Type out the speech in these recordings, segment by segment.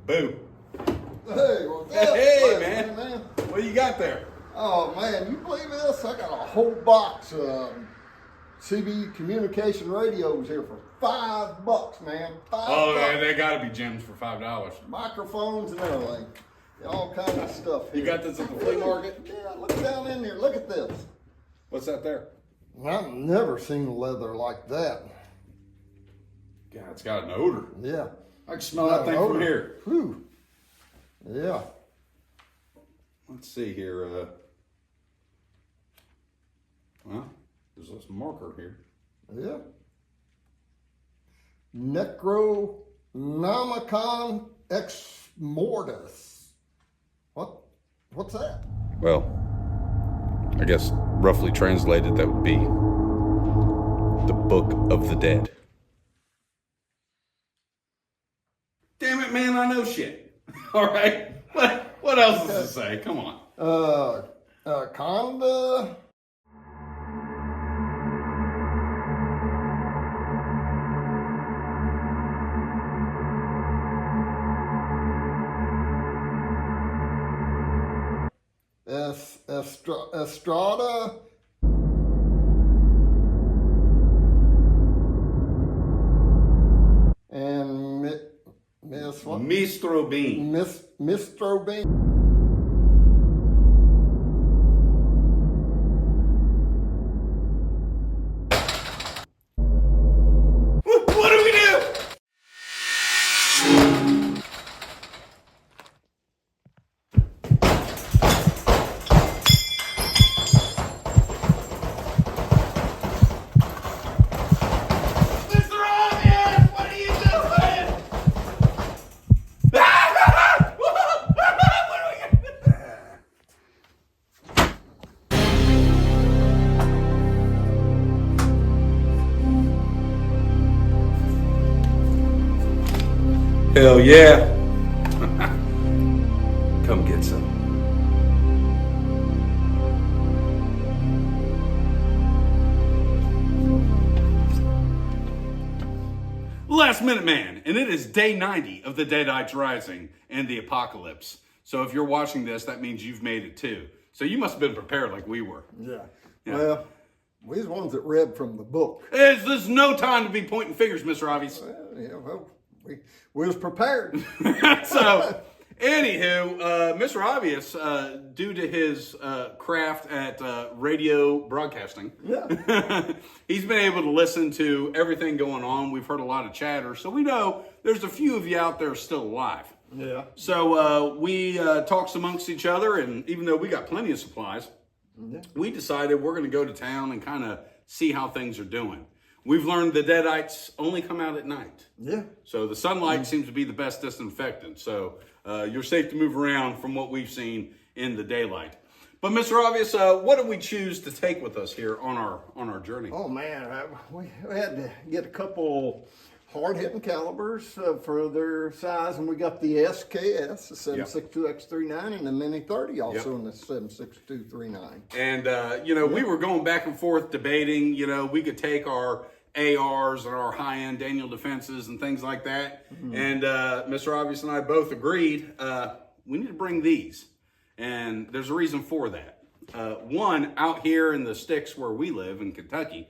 Boo. Hey, what's up? Hey, man. What do you got there? Oh, man, you believe this? I got a whole box of CB communication radios here for $5, man. $5. They got to be gems for $5. Microphones and everything. All kinds of stuff here. You got this at the flea market? Yeah, look down in there. Look at this. What's that there? I've never seen leather like that. God, it's got an odor. Yeah. I can smell that thing from here. Whew. Yeah. Let's see here. Well, there's this marker here. Yeah. Necronomicon ex mortis. What's that? Well, I guess roughly translated, that would be the Book of the Dead. Damn it, man! I know shit. All right. What else does it say? Come on. Conda. Estrada. And Miss what? Mistro Bean. Mistro Bean. What do we do? Mr. Obvious, what are you doing? What are we gonna do? Hell yeah. Come get some. Last Minute Man, and it is day 90 of the Deadites Rising and the Apocalypse. So if you're watching this, that means you've made it too. So you must have been prepared like we were. Yeah. Yeah. Well, we're the ones that read from the book. There's no time to be pointing fingers, Mr. Obvious. Well, we was prepared. So, anywho, Mr. Obvious, due to his craft at radio broadcasting, Yeah. he's been able to listen to everything going on. We've heard a lot of chatter, so we know there's a few of you out there still alive. Yeah. So we talked amongst each other, and even though we got plenty of supplies, we decided we're going to go to town and kind of see how things are doing. We've learned the Deadites only come out at night. Yeah. So the sunlight seems to be the best disinfectant. So you're safe to move around from what we've seen in the daylight. But Mr. Obvious, what did we choose to take with us here on our journey? Oh man, we had to get a couple hard-hitting calibers for their size, and we got the SKS, the 7.62x39, and the Mini 30 also in the 7.6239. And we were going back and forth debating. We could take our ARs and our high-end Daniel defenses and things like that. Mm-hmm. And Mr. Obvious and I both agreed we need to bring these. And there's a reason for that. One, out here in the sticks where we live in Kentucky,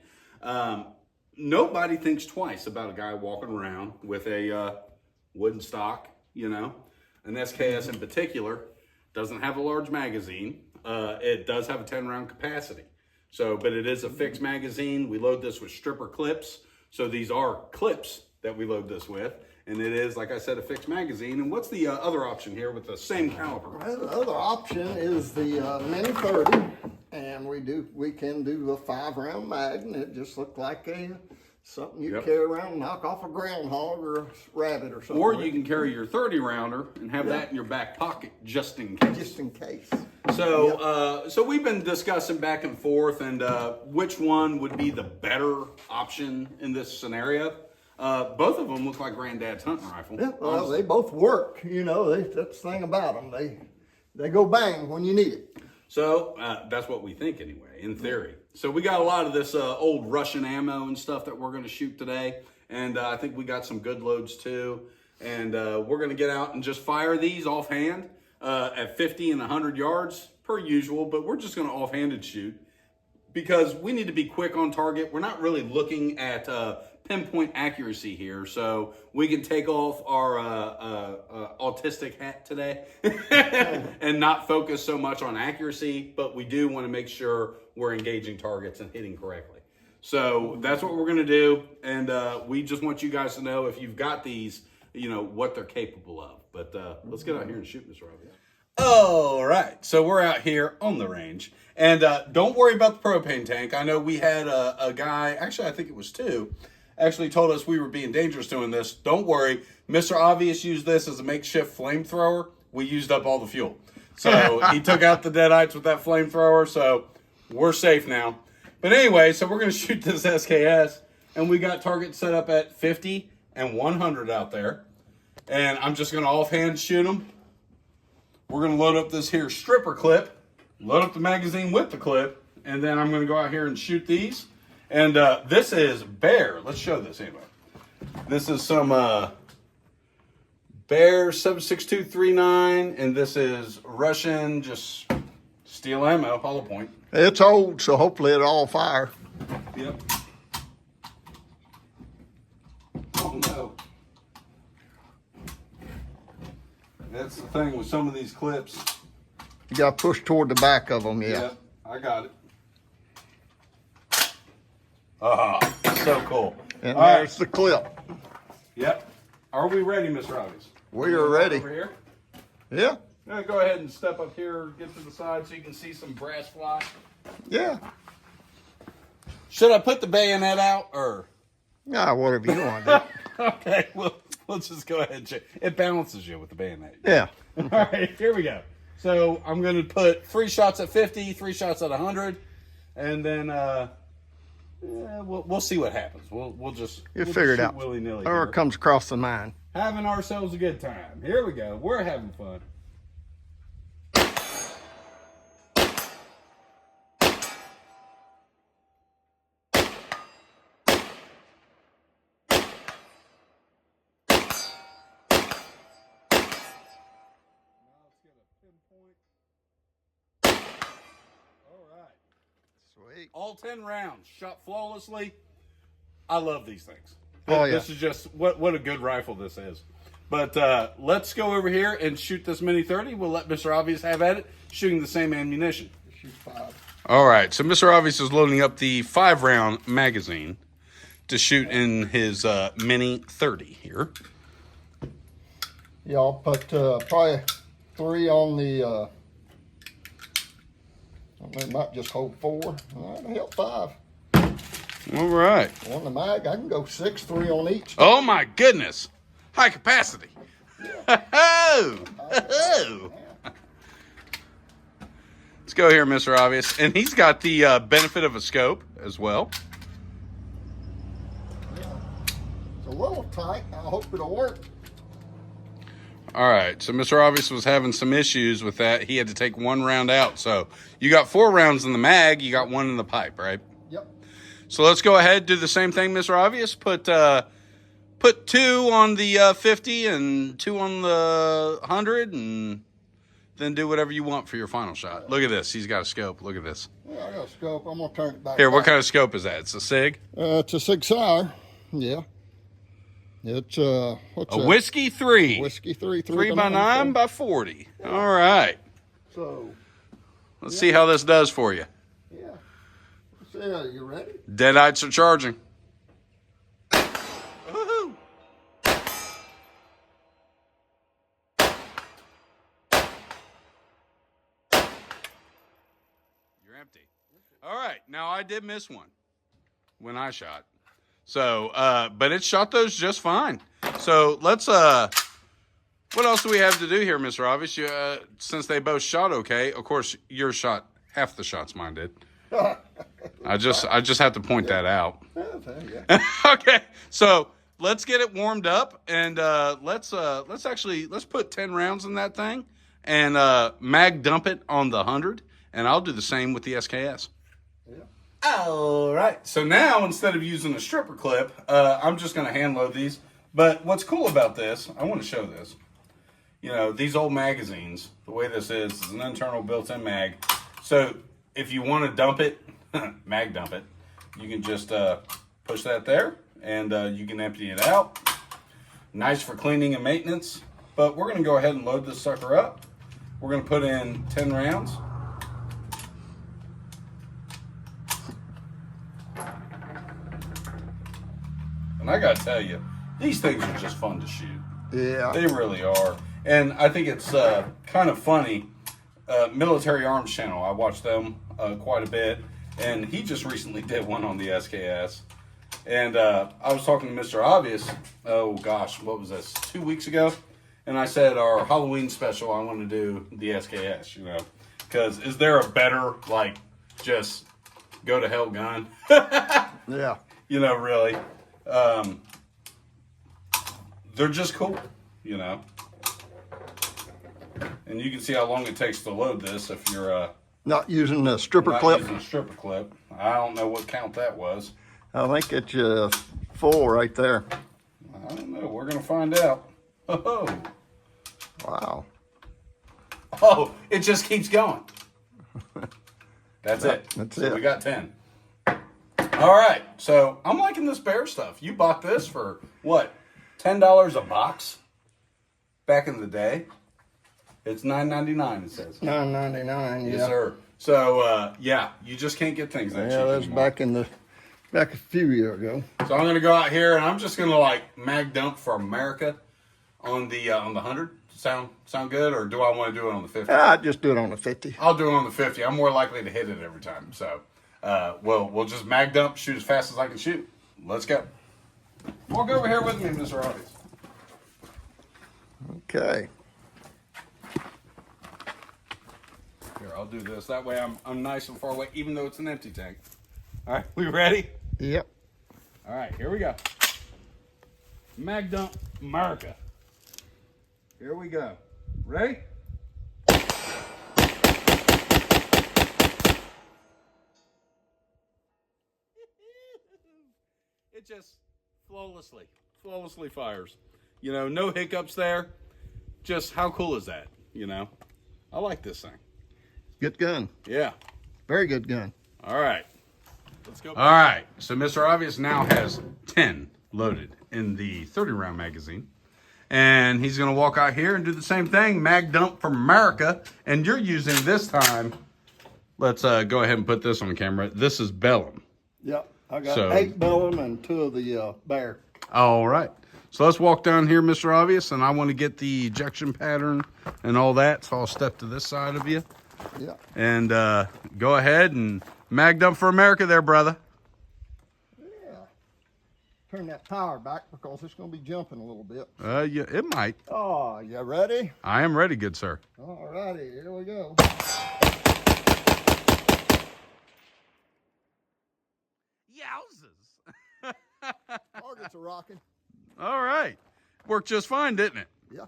nobody thinks twice about a guy walking around with a wooden stock, An SKS in particular doesn't have a large magazine. It does have a 10-round capacity. But it is a fixed magazine. We load this with stripper clips. So these are clips that we load this with. And it is, like I said, a fixed magazine. And what's the other option here with the same caliber? Well, the other option is the Mini 30, and we can do a 5-round mag, and it just looked like something you carry around and knock off a groundhog or a rabbit or something. Or you can carry your 30-rounder and have that in your back pocket just in case. Just in case. So we've been discussing back and forth, and which one would be the better option in this scenario. Both of them look like Granddad's hunting rifle. Yeah, well, they both work. That's the thing about them. They go bang when you need it. So that's what we think anyway, in theory. So we got a lot of this old Russian ammo and stuff that we're going to shoot today. And I think we got some good loads too. And we're going to get out and just fire these offhand at 50 and 100 yards per usual, but we're just going to offhanded shoot because we need to be quick on target. We're not really looking at pinpoint accuracy here, so we can take off our autistic hat today and not focus so much on accuracy, but we do want to make sure we're engaging targets and hitting correctly. So that's what we're going to do, and we just want you guys to know if you've got these, you know, what they're capable of. But let's get out here and shoot, Mr. Robbie. All right, so we're out here on the range, and don't worry about the propane tank. I know we had a guy, actually I think it was two, actually told us we were being dangerous doing this. Don't worry, Mr. Obvious used this as a makeshift flamethrower. We used up all the fuel. So he took out the Deadites with that flamethrower, so we're safe now. But anyway, so we're going to shoot this SKS, and we got targets set up at 50 and 100 out there. And I'm just going to offhand shoot them. We're going to load up this here stripper clip, load up the magazine with the clip, and then I'm going to go out here and shoot these. And this is Bear. Let's show this anyway. This is some Bear 7.6239, and this is Russian, just steel ammo, hollow point. It's old, so hopefully it'll all fire. Yep. Oh no. That's the thing with some of these clips. You got to push toward the back of them, yeah. Yep, I got it. Ah, so cool. And All there's right. the clip. Yep. Are we ready, Mr. Obvious? We are ready. Over here. Yeah, Now go ahead and step up here, get to the side so you can see some brass fly. yeah. Should I put the bayonet out or? Yeah, whatever you want to Okay, well, let's just go ahead and check. It balances you with the bayonet. do. Yeah. All right, here we go. So I'm going to put 3 shots at 50, 3 shots at 100, and then we'll see what happens. We'll just Figure it out. Willy-nilly. Or Here. it comes across the mind. Having ourselves a good time. Here we go. We're having fun. Sweet. All 10 rounds shot flawlessly. I love these things. Oh, yeah. This is just what a good rifle this is. But let's go over here and shoot this Mini 30. We'll let Mr. Obvious have at it, shooting the same ammunition. Shoot 5. All right, so Mr. Obvious is loading up the 5-round magazine to shoot in his Mini 30 here. Yeah, I'll put probably 3 on the, I might just hold 4. All right, help 5. All right. On the mag, I can go 6, 3 on each. Oh, my goodness. High capacity. Oh. Let's go here, Mr. Obvious. And he's got the benefit of a scope as well. It's a little tight. I hope it'll work. All right, so Mr. Obvious was having some issues with that. He had to take 1 round out. So you got 4 rounds in the mag. You got 1 in the pipe, right? Yep. So let's go ahead, do the same thing, Mr. Obvious. Put 2 on the 50 and 2 on the 100, and then do whatever you want for your final shot. Look at this. He's got a scope. Look at this. Yeah, I got a scope. I'm going to turn it back. Here, what kind of scope is that? It's a SIG? It's a 6 Sauer. Yeah. It's what's A Whiskey 3. Whiskey 3. 3 by 9 by 40. Yeah. All right. So. Let's see how this does for you. Yeah. So, you ready? Deadites are charging. Woohoo! You're empty. All right. Now, I did miss one when I shot. So, but it shot those just fine. So, let's, what else do we have to do here, Mr. Obvious? You, since they both shot okay, of course, yours shot half the shots mine did. I just have to point that out. Okay, so let's get it warmed up, and let's put 10 rounds in that thing, and mag dump it on the 100, and I'll do the same with the SKS. Yeah. All right. So now instead of using a stripper clip, I'm just going to hand load these But what's cool about this, I want to show this. You know, these old magazines, the way this is an internal built-in mag. So if you want to dump it, mag dump it, you can just push that there and you can empty it out. Nice for cleaning and maintenance. But we're going to go ahead and load this sucker up. We're going to put in 10 rounds. And I got to tell you, these things are just fun to shoot. Yeah. They really are. And I think it's kind of funny. Military Arms Channel, I watch them quite a bit. And he just recently did one on the SKS. And I was talking to Mr. Obvious, oh gosh, what was this, 2 weeks ago? And I said, our Halloween special, I want to do the SKS, you know. Because is there a better, like, just go to hell gun? Yeah. You know, really. They're just cool, you know. And you can see how long it takes to load this if you're Not using the stripper not clip. using a stripper clip. I don't know what count that was. I think it's full right there. I don't know. We're going to find out. Oh. Wow. Oh, it just keeps going. That's it. That's so it. We got 10. All right. So I'm liking this bear stuff. You bought this for what? $10 a box back in the day. It's $9.99. It says $9.99. Yeah. Yes, sir. So yeah, you just can't get things that cheap Yeah, that's anymore. back a few years ago. So I'm gonna go out here and I'm just gonna like mag dump for America on the 100. Sound good, or do I want to do it on the 50? I'd just do it on the 50. I'll do it on the 50. I'm more likely to hit it every time. So we'll just mag dump, shoot as fast as I can shoot. Let's go. Walk over here with me, Mr. Obvious. Okay. Here, I'll do this. That way I'm nice and far away, even though it's an empty tank. All right, we ready? Yep. All right, here we go. Mag dump America. Here we go. Ready? It just flawlessly fires. You know, no hiccups there. Just how cool is that? You know, I like this thing. Good gun. Yeah. Very good gun. All right. Let's go. All right. So Mr. Obvious now has 10 loaded in the 30 round magazine. And he's going to walk out here and do the same thing. Mag dump from America. And you're using this time. Let's go ahead and put this on camera. This is Bellum. Yep. I got 8 Bellum and 2 of the Bear. All right. So let's walk down here, Mr. Obvious. And I want to get the ejection pattern and all that. So I'll step to this side of you. Yeah. And go ahead and mag dump for America there, brother. Turn that power back because it's going to be jumping a little bit. Yeah, it might. Oh, you ready? I am ready, good sir. All righty, here we go. Yowzers. Targets are rocking. All right. Worked just fine, didn't it? Yeah.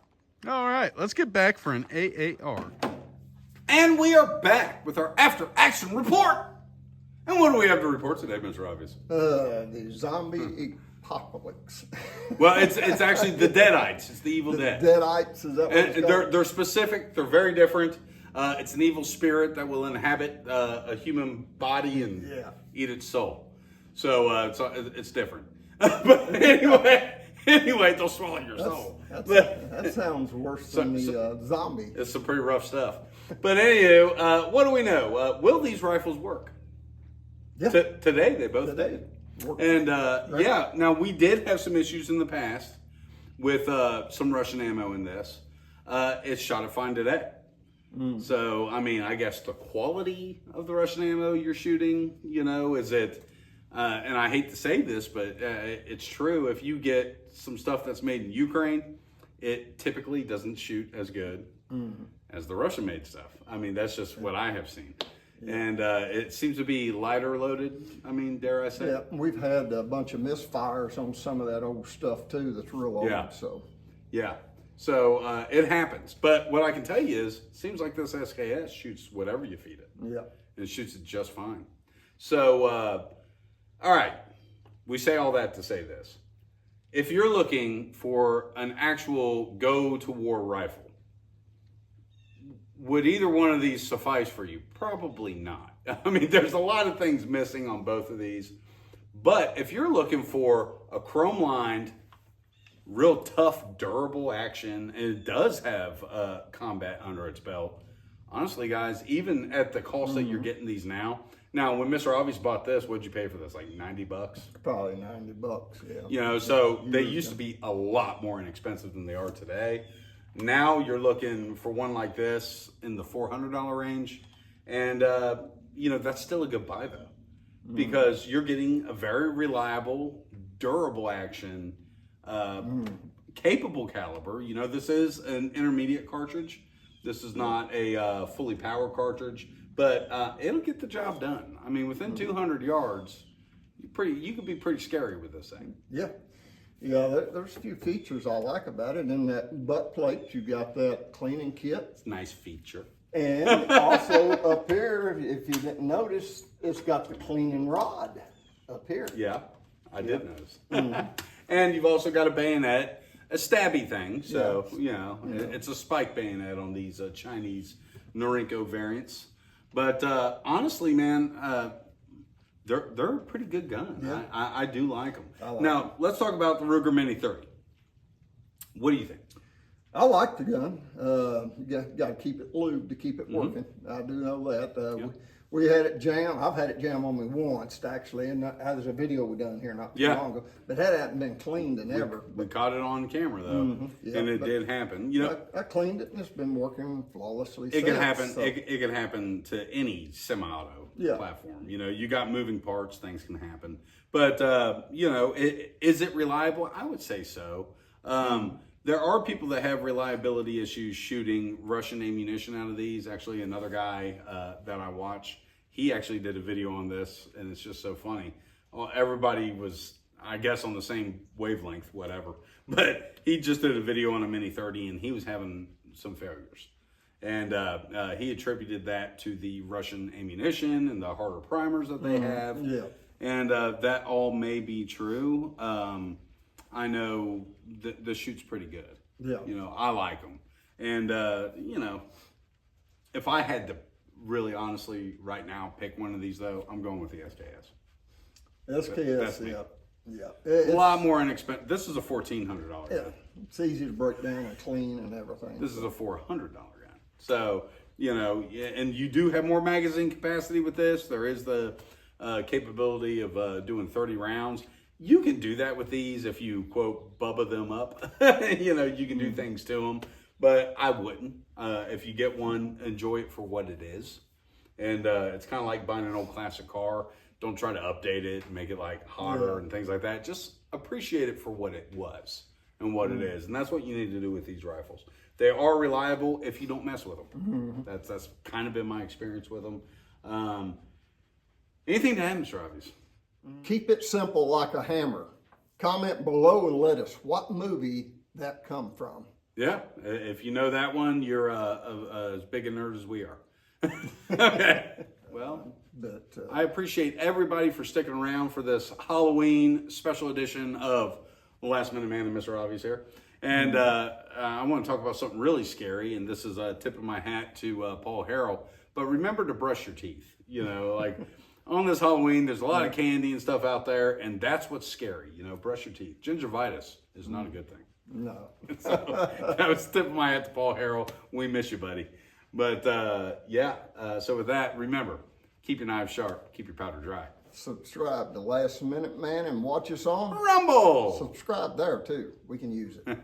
All right. Let's get back for an AAR. And we are back with our after action report. And what do we have to report today, Mr. Obvious? The zombie apocalypse. Well, it's actually the Deadites. It's the Evil Dead. Deadites, is that what it's And called? they're specific. They're very different. It's an evil spirit that will inhabit a human body and eat its soul. So it's different. But anyway, they'll swallow your soul. That sounds worse than the zombie. It's some pretty rough stuff. But anywho, what do we know? Will these rifles work? Yeah. Today they both did. And yeah, now we did have some issues in the past with some Russian ammo in this. It's shot at fine today. So, I mean, I guess the quality of the Russian ammo you're shooting, you know, is it, and I hate to say this, but it's true. If you get some stuff that's made in Ukraine, it typically doesn't shoot as good as the Russian made stuff. I mean, that's just what I have seen. And it seems to be lighter loaded, I mean, dare I say. Yeah, we've had a bunch of misfires on some of that old stuff too that's real old. Yeah. So So it happens. But what I can tell you is, it seems like this SKS shoots whatever you feed it. yeah. And it shoots it just fine. So, all right. We say all that to say this. if you're looking for an actual go-to-war rifle, would either one of these suffice for you? Probably not. I mean, there's a lot of things missing on both of these. But if you're looking for a chrome-lined, real tough, durable action, and it does have combat under its belt, honestly, guys, even at the cost that you're getting these now. Now, when Mr. Obvious bought this, what'd you pay for this? Like $90? Probably $90, yeah. You know, so they used to be a lot more inexpensive than they are today. Now you're looking for one like this in the $400 range. And, you know, that's still a good buy, though, because you're getting a very reliable, durable action, capable caliber. You know, this is an intermediate cartridge. This is not a fully powered cartridge, but it'll get the job done. I mean, within 200 yards, you could be pretty scary with this thing. Yeah. Yeah, there's a few features I like about it. In that butt plate, you got that cleaning kit. It's a nice feature. And also up here, if you didn't notice, it's got the cleaning rod up here. Yeah, I did notice. And you've also got a bayonet, a stabby thing. So, you know, it's a spike bayonet on these Chinese Norinco variants. But honestly, man, they're a pretty good gun. Yeah. I do like them. Like now, let's talk about the Ruger Mini 30. What do you think? I like the gun. You got to keep it lubed to keep it working. I do know that. We had it jam. I've had it jam on me once, actually, and there's a video we done here not too long ago. But that hadn't been cleaned in ever. We caught it on camera, though, and it did happen. You know, I cleaned it, and it's been working flawlessly. It can happen. So. It can happen to any semi-auto platform. You know, you got moving parts, things can happen. But you know, is it reliable? I would say so. There are people that have reliability issues shooting Russian ammunition out of these. Actually, another guy that I watch, he actually did a video on this, and it's just so funny. Well, everybody was, I guess, on the same wavelength, whatever. But he just did a video on a Mini 30, and he was having some failures. And he attributed that to the Russian ammunition and the harder primers that they have. Yeah. And that all may be true. I know the shoot's pretty good. Yeah. You know, I like them. And, you know, if I had to really honestly right now pick one of these, though, I'm going with the SKS. SKS, That's me. Yeah. A lot more inexpensive. This is a $1,400 gun. Yeah. It's easy to break down and clean and everything. This is a $400 gun. So, you know, and you do have more magazine capacity with this. There is the capability of doing 30 rounds. You can do that with these if you, quote, bubba them up. You know, you can do things to them, but I wouldn't. If you get one, enjoy it for what it is. And it's kind of like buying an old classic car. Don't try to update it and make it like hotter and things like that. Just appreciate it for what it was and what it is. And that's what you need to do with these rifles. They are reliable if you don't mess with them. That's kind of been my experience with them. Anything to add, Mr. Obvious? Keep it simple like a hammer. Comment below and let us what movie that come from. Yeah, if you know that one, you're as big a nerd as we are. Okay, well, I appreciate everybody for sticking around for this Halloween special edition of The Last Minute Man and Mr. Obvious here. And I want to talk about something really scary, and this is a tip of my hat to Paul Harrell. But remember to brush your teeth. You know, like on this Halloween, there's a lot of candy and stuff out there, and that's what's scary. You know, brush your teeth. Gingivitis is not a good thing. No. So that was tip of my hat to Paul Harrell. We miss you, buddy. But so with that, remember, keep your knives sharp, keep your powder dry. Subscribe to Last Minute Man and watch us on Rumble. Subscribe there too. We can use it.